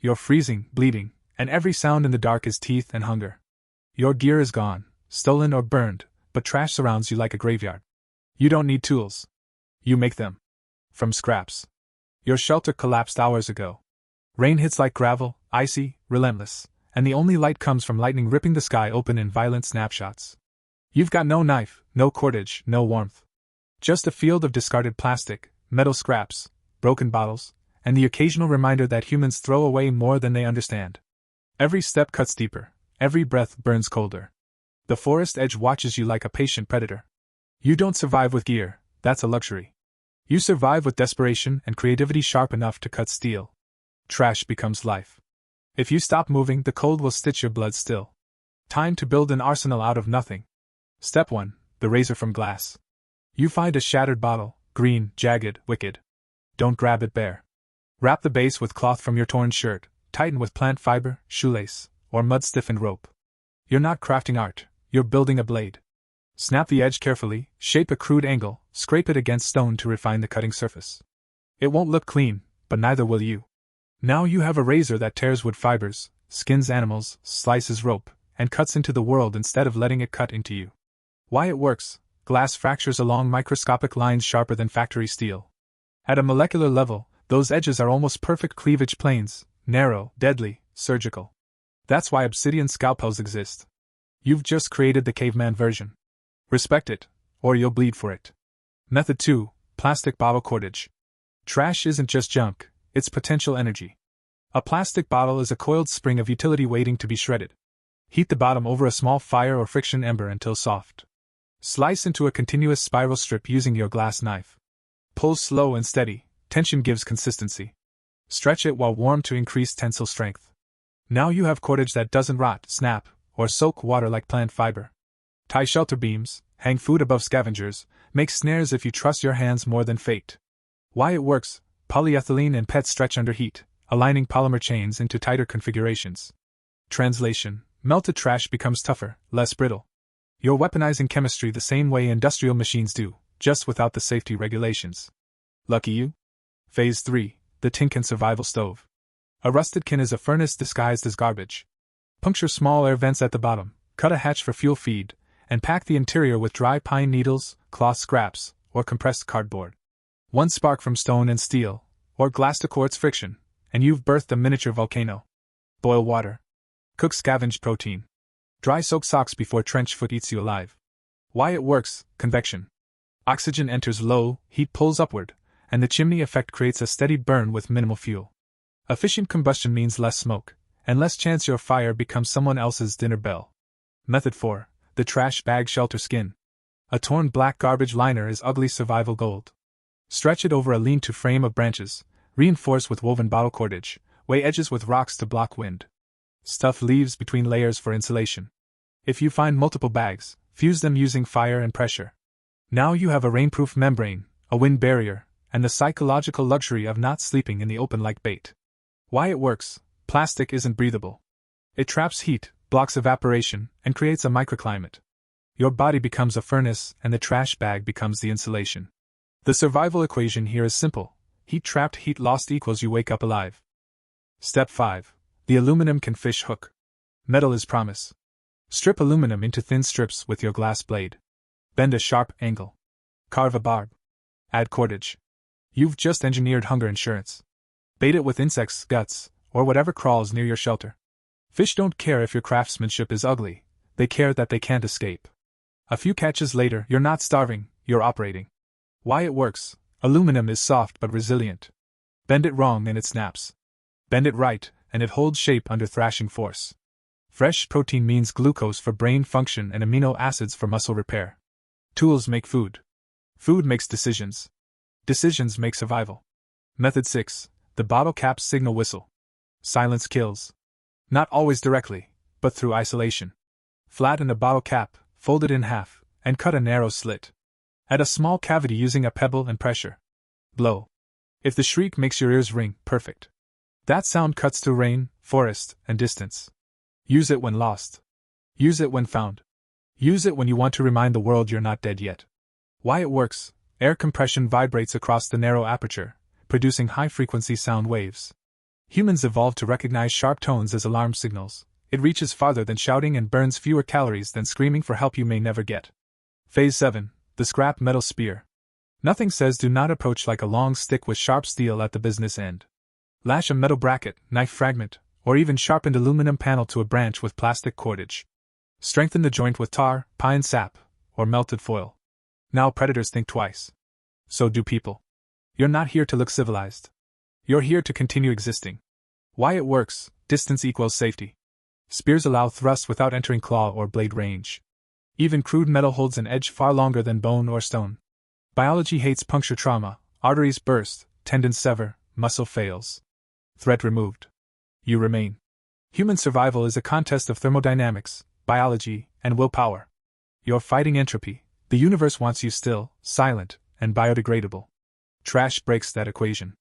You're freezing, bleeding, and every sound in the dark is teeth and hunger. Your gear is gone, stolen or burned, but trash surrounds you like a graveyard. You don't need tools. You make them. From scraps. Your shelter collapsed hours ago. Rain hits like gravel, icy, relentless, and the only light comes from lightning ripping the sky open in violent snapshots. You've got no knife, no cordage, no warmth. Just a field of discarded plastic, metal scraps, broken bottles, and the occasional reminder that humans throw away more than they understand. Every step cuts deeper, every breath burns colder. The forest edge watches you like a patient predator. You don't survive with gear, that's a luxury. You survive with desperation and creativity sharp enough to cut steel. Trash becomes life. If you stop moving, the cold will stitch your blood still. Time to build an arsenal out of nothing. Step 1. The razor from glass. You find a shattered bottle, green, jagged, wicked. Don't grab it bare. Wrap the base with cloth from your torn shirt, tighten with plant fiber, shoelace, or mud-stiffened rope. You're not crafting art, you're building a blade. Snap the edge carefully, shape a crude angle, scrape it against stone to refine the cutting surface. It won't look clean, but neither will you. Now you have a razor that tears wood fibers, skins animals, slices rope, and cuts into the world instead of letting it cut into you. Why it works: glass fractures along microscopic lines sharper than factory steel. At a molecular level, those edges are almost perfect cleavage planes, narrow, deadly, surgical. That's why obsidian scalpels exist. You've just created the caveman version. Respect it, or you'll bleed for it. Method 2. Plastic bottle cordage. Trash isn't just junk, it's potential energy. A plastic bottle is a coiled spring of utility waiting to be shredded. Heat the bottom over a small fire or friction ember until soft. Slice into a continuous spiral strip using your glass knife. Pull slow and steady, tension gives consistency. Stretch it while warm to increase tensile strength. Now you have cordage that doesn't rot, snap, or soak water like plant fiber. Tie shelter beams, hang food above scavengers, make snares if you trust your hands more than fate. Why it works: polyethylene and PET stretch under heat, aligning polymer chains into tighter configurations. Translation: melted trash becomes tougher, less brittle. You're weaponizing chemistry the same way industrial machines do, just without the safety regulations. Lucky you? Phase 3. The tin can survival stove. A rusted can is a furnace disguised as garbage. Puncture small air vents at the bottom, cut a hatch for fuel feed, and pack the interior with dry pine needles, cloth scraps, or compressed cardboard. One spark from stone and steel, or glass to quartz friction, and you've birthed a miniature volcano. Boil water. Cook scavenged protein. Dry soak socks before trench foot eats you alive. Why it works: convection. Oxygen enters low, heat pulls upward, and the chimney effect creates a steady burn with minimal fuel. Efficient combustion means less smoke, and less chance your fire becomes someone else's dinner bell. Method 4. The trash bag shelter skin. A torn black garbage liner is ugly survival gold. Stretch it over a lean-to frame of branches, reinforce with woven bottle cordage, weigh edges with rocks to block wind. Stuff leaves between layers for insulation. If you find multiple bags, fuse them using fire and pressure. Now you have a rainproof membrane, a wind barrier, and the psychological luxury of not sleeping in the open like bait. Why it works: plastic isn't breathable. It traps heat, blocks evaporation, and creates a microclimate. Your body becomes a furnace, and the trash bag becomes the insulation. The survival equation here is simple: heat trapped, heat lost equals you wake up alive. Step 5. The aluminum can fish hook. Metal is promise. Strip aluminum into thin strips with your glass blade. Bend a sharp angle. Carve a barb. Add cordage. You've just engineered hunger insurance. Bait it with insects' guts, or whatever crawls near your shelter. Fish don't care if your craftsmanship is ugly, they care that they can't escape. A few catches later, you're not starving, you're operating. Why it works: aluminum is soft but resilient. Bend it wrong and it snaps. Bend it right, and it holds shape under thrashing force. Fresh protein means glucose for brain function and amino acids for muscle repair. Tools make food. Food makes decisions. Decisions make survival. Method 6. The bottle cap's signal whistle. Silence kills. Not always directly, but through isolation. Flatten a bottle cap, fold it in half, and cut a narrow slit. Add a small cavity using a pebble and pressure. Blow. If the shriek makes your ears ring, perfect. That sound cuts through rain, forest, and distance. Use it when lost. Use it when found. Use it when you want to remind the world you're not dead yet. Why it works: air compression vibrates across the narrow aperture, producing high-frequency sound waves. Humans evolved to recognize sharp tones as alarm signals. It reaches farther than shouting and burns fewer calories than screaming for help you may never get. Phase 7. The Scrap Metal Spear. Nothing says do not approach like a long stick with sharp steel at the business end. Lash a metal bracket, knife fragment, or even sharpened aluminum panel to a branch with plastic cordage. Strengthen the joint with tar, pine sap, or melted foil. Now predators think twice. So do people. You're not here to look civilized. You're here to continue existing. Why it works: distance equals safety. Spears allow thrust without entering claw or blade range. Even crude metal holds an edge far longer than bone or stone. Biology hates puncture trauma, arteries burst, tendons sever, muscle fails. Threat removed. You remain. Human survival is a contest of thermodynamics, biology, and willpower. You're fighting entropy. The universe wants you still, silent, and biodegradable. Trash breaks that equation.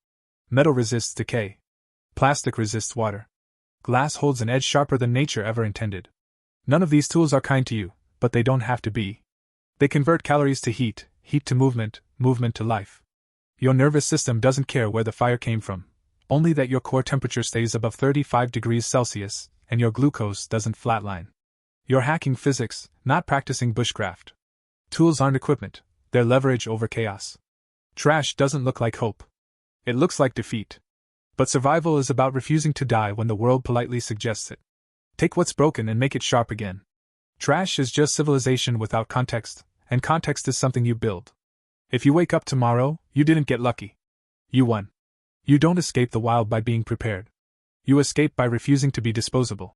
Metal resists decay. Plastic resists water. Glass holds an edge sharper than nature ever intended. None of these tools are kind to you, but they don't have to be. They convert calories to heat, heat to movement, movement to life. Your nervous system doesn't care where the fire came from, only that your core temperature stays above 35 degrees Celsius, and your glucose doesn't flatline. You're hacking physics, not practicing bushcraft. Tools aren't equipment, they're leverage over chaos. Trash doesn't look like hope. It looks like defeat. But survival is about refusing to die when the world politely suggests it. Take what's broken and make it sharp again. Trash is just civilization without context, and context is something you build. If you wake up tomorrow, you didn't get lucky. You won. You don't escape the wild by being prepared. You escape by refusing to be disposable.